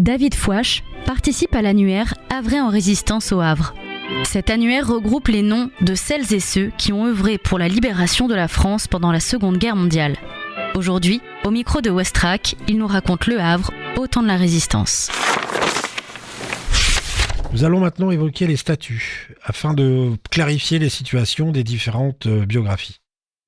David Fouache participe à l'annuaire Havrais en résistance au Havre. Cet annuaire regroupe les noms de celles et ceux qui ont œuvré pour la libération de la France pendant la Seconde Guerre mondiale. Aujourd'hui, au micro de Westrack, il nous raconte le Havre au temps de la Résistance. Nous allons maintenant évoquer les statuts, afin de clarifier les situations des différentes biographies.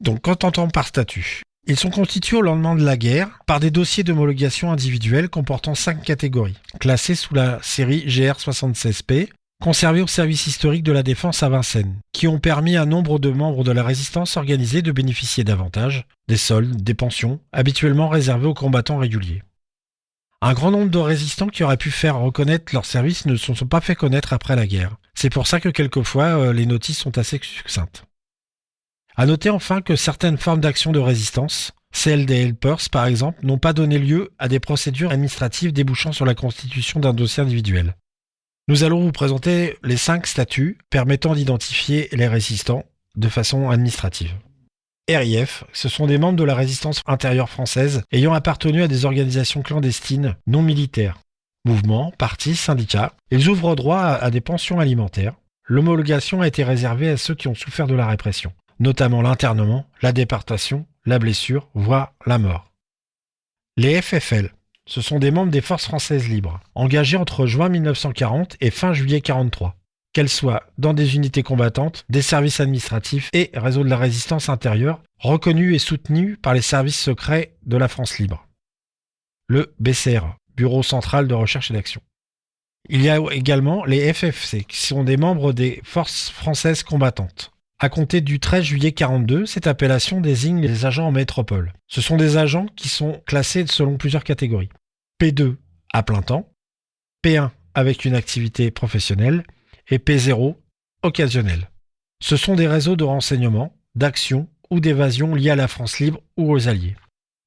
Donc, qu'entend-on par statut ? Ils sont constitués au lendemain de la guerre par des dossiers d'homologation individuelle comportant 5 catégories, classées sous la série GR76P, conservées au service historique de la Défense à Vincennes, qui ont permis à nombre de membres de la résistance organisée de bénéficier d'avantages, des soldes, des pensions, habituellement réservés aux combattants réguliers. Un grand nombre de résistants qui auraient pu faire reconnaître leur service ne se sont pas fait connaître après la guerre. C'est pour ça que quelquefois les notices sont assez succinctes. À noter enfin que certaines formes d'action de résistance, celles des helpers par exemple, n'ont pas donné lieu à des procédures administratives débouchant sur la constitution d'un dossier individuel. Nous allons vous présenter les 5 statuts permettant d'identifier les résistants de façon administrative. RIF, ce sont des membres de la résistance intérieure française ayant appartenu à des organisations clandestines non militaires. Mouvements, partis, syndicats, ils ouvrent droit à des pensions alimentaires. L'homologation a été réservée à ceux qui ont souffert de la répression, notamment l'internement, la déportation, la blessure, voire la mort. Les FFL, ce sont des membres des forces françaises libres, engagés entre juin 1940 et fin juillet 1943. Qu'elles soient dans des unités combattantes, des services administratifs et réseaux de la résistance intérieure, reconnus et soutenus par les services secrets de la France libre. Le BCRA, Bureau central de recherche et d'action. Il y a également les FFC, qui sont des membres des forces françaises combattantes. À compter du 13 juillet 1942, cette appellation désigne les agents en métropole. Ce sont des agents qui sont classés selon plusieurs catégories. P2 à plein temps, P1 avec une activité professionnelle, et P0 occasionnel. Ce sont des réseaux de renseignement, d'action ou d'évasion liés à la France libre ou aux Alliés.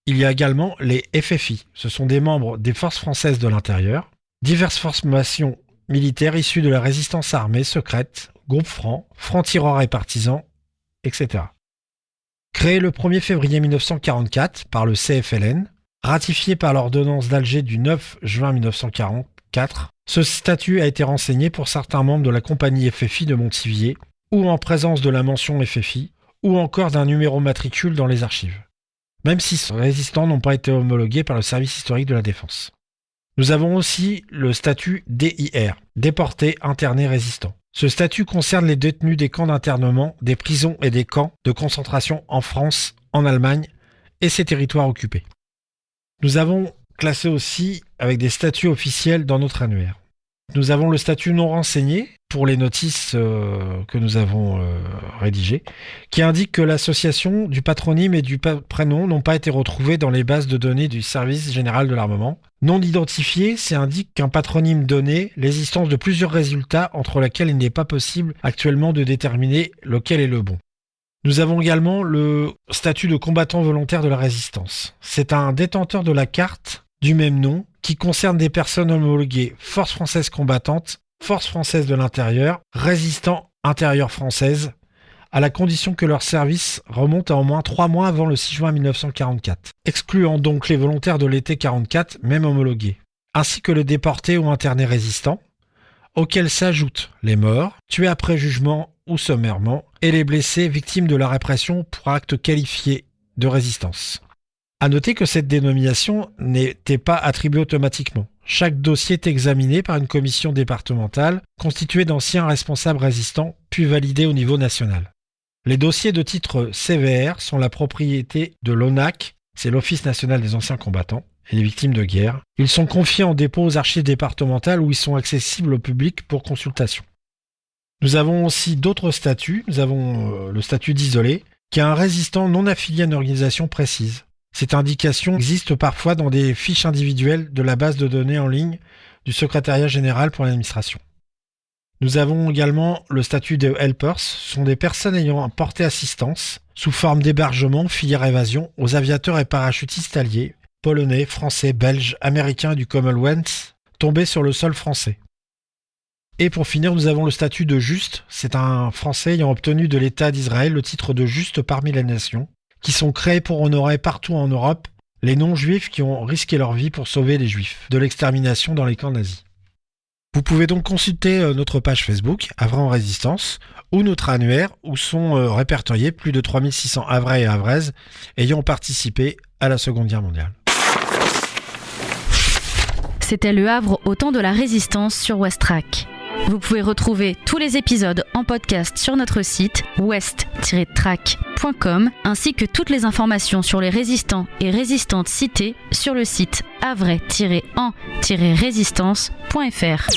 Il y a également les FFI, ce sont des membres des forces françaises de l'intérieur, diverses formations militaires issues de la résistance armée secrète, groupes francs, francs-tireurs et partisans, etc. Créé le 1er février 1944 par le CFLN, ratifié par l'ordonnance d'Alger du 9 juin 1944, ce statut a été renseigné pour certains membres de la compagnie FFI de Montivier, ou en présence de la mention FFI, ou encore d'un numéro matricule dans les archives, même si ces résistants n'ont pas été homologués par le service historique de la Défense. Nous avons aussi le statut DIR, déporté, interné, résistant. Ce statut concerne les détenus des camps d'internement, des prisons et des camps de concentration en France, en Allemagne et ses territoires occupés. Nous avons classé aussi avec des statuts officiels dans notre annuaire. Nous avons le statut non renseigné pour les notices que nous avons rédigées, qui indique que l'association du patronyme et du prénom n'ont pas été retrouvés dans les bases de données du service général de l'armement. Non identifié, c'est indique qu'un patronyme donné l'existence de plusieurs résultats entre lesquels il n'est pas possible actuellement de déterminer lequel est le bon. Nous avons également le statut de combattant volontaire de la résistance. C'est un détenteur de la carte du même nom qui concerne des personnes homologuées Force française combattante, Force française de l'intérieur, résistants intérieurs françaises, à la condition que leur service remonte à au moins 3 mois avant le 6 juin 1944, excluant donc les volontaires de l'été 1944, même homologués, ainsi que les déportés ou internés résistants, auxquels s'ajoutent les morts, tués après jugement ou sommairement, et les blessés victimes de la répression pour actes qualifiés de résistance. À noter que cette dénomination n'était pas attribuée automatiquement. Chaque dossier est examiné par une commission départementale constituée d'anciens responsables résistants, puis validé au niveau national. Les dossiers de titre CVR sont la propriété de l'ONAC, c'est l'Office national des anciens combattants et des victimes de guerre. Ils sont confiés en dépôt aux archives départementales où ils sont accessibles au public pour consultation. Nous avons aussi d'autres statuts. Nous avons le statut d'isolé, qui est un résistant non affilié à une organisation précise. Cette indication existe parfois dans des fiches individuelles de la base de données en ligne du secrétariat général pour l'administration. Nous avons également le statut de helpers, ce sont des personnes ayant porté assistance sous forme d'hébergement, filière évasion, aux aviateurs et parachutistes alliés, polonais, français, belges, américains et du Commonwealth, tombés sur le sol français. Et pour finir, nous avons le statut de juste, c'est un Français ayant obtenu de l'État d'Israël le titre de juste parmi les nations, qui sont créés pour honorer partout en Europe les non-juifs qui ont risqué leur vie pour sauver les juifs de l'extermination dans les camps nazis. Vous pouvez donc consulter notre page Facebook, Havrais en résistance, ou notre annuaire où sont répertoriés plus de 3600 Havrais et Havraises ayant participé à la Seconde Guerre mondiale. C'était Le Havre au temps de la résistance sur Ouest-Track. Vous pouvez retrouver tous les épisodes en podcast sur notre site west-track.com ainsi que toutes les informations sur les résistants et résistantes cités sur le site havrais-en-résistance.fr.